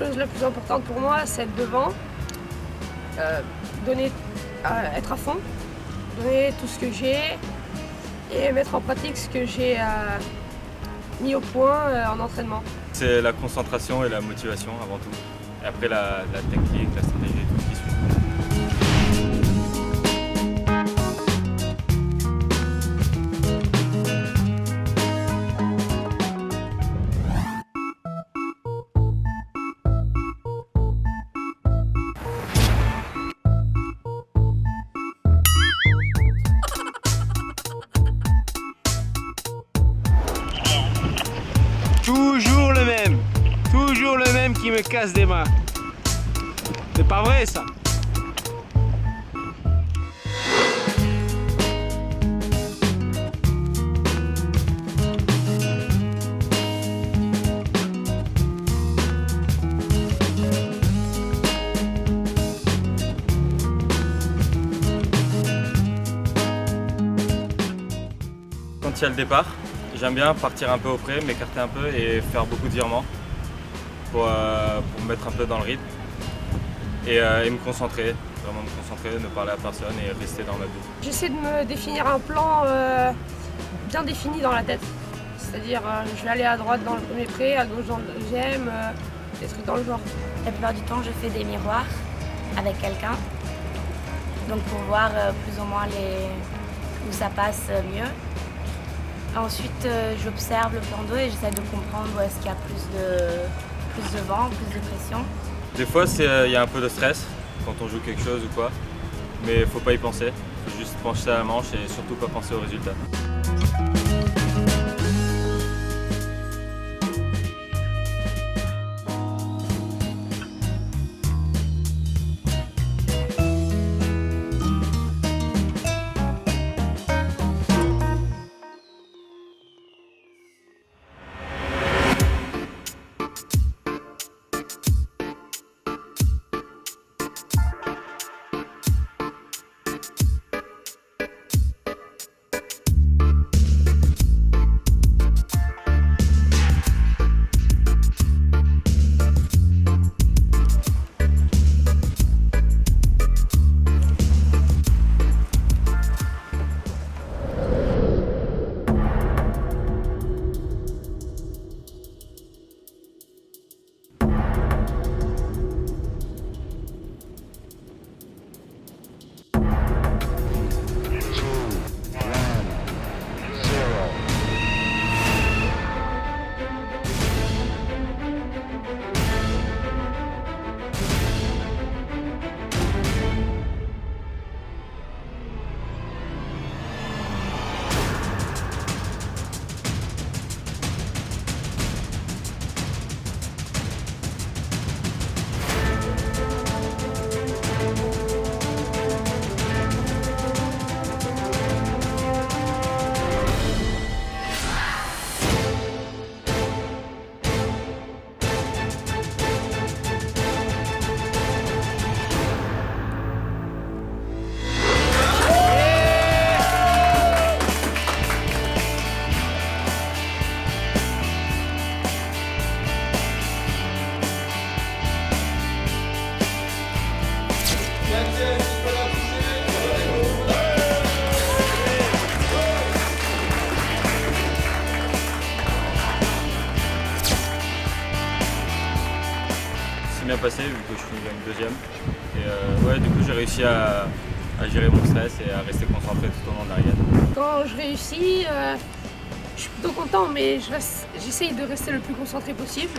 chose la plus importante pour moi, c'est être devant, être à fond, donner tout ce que j'ai et mettre en pratique ce que j'ai mis au point en entraînement. C'est la concentration et la motivation avant tout. Et après la technique, la stratégie, tout ce qui suit. Toujours le même qui me casse des mains. C'est pas vrai ça. Quand il y a le départ, j'aime bien partir un peu auprès, m'écarter un peu et faire beaucoup de virements pour me mettre un peu dans le rythme et me concentrer, vraiment me concentrer, ne parler à personne et rester dans ma bulle. J'essaie de me définir un plan bien défini dans la tête. C'est-à-dire je vais aller à droite dans le premier pré, à gauche dans le deuxième, des trucs dans le genre. La plupart du temps, je fais des miroirs avec quelqu'un, donc pour voir plus ou moins où ça passe mieux. Ensuite, j'observe le plan d'eau et j'essaie de comprendre où est-ce qu'il y a plus de vent, plus de pression. Des fois, il y a un peu de stress quand on joue quelque chose ou quoi, mais il ne faut pas y penser. Il faut juste pencher à la manche et surtout pas penser au résultat. Bien passé vu que je suis une deuxième et ouais, du coup j'ai réussi à gérer mon stress et à rester concentré tout au long de la régate. Quand je réussis, je suis plutôt content, mais j'essaye de rester le plus concentré possible.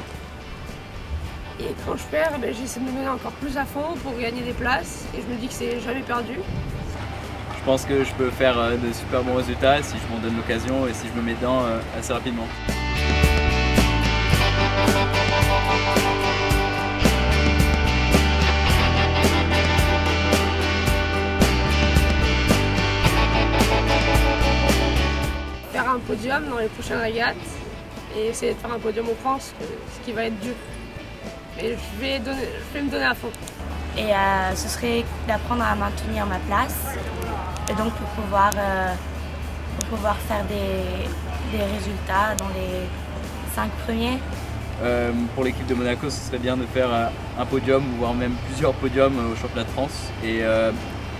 Et quand je perds, j'essaie de me donner encore plus à fond pour gagner des places et je me dis que c'est jamais perdu. Je pense que je peux faire de super bons résultats si je m'en donne l'occasion et si je me mets dedans assez rapidement. Faire un podium dans les prochaines régates et essayer de faire un podium en France, ce qui va être dur. Mais je vais me donner à fond. Et ce serait d'apprendre à maintenir ma place et donc pour pouvoir faire des résultats dans les 5 premiers Pour l'équipe de Monaco, ce serait bien de faire un podium, voire même plusieurs podiums au championnat de France. Et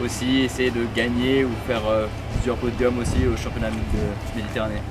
aussi essayer de gagner ou faire plusieurs podiums aussi au championnat de Méditerranée.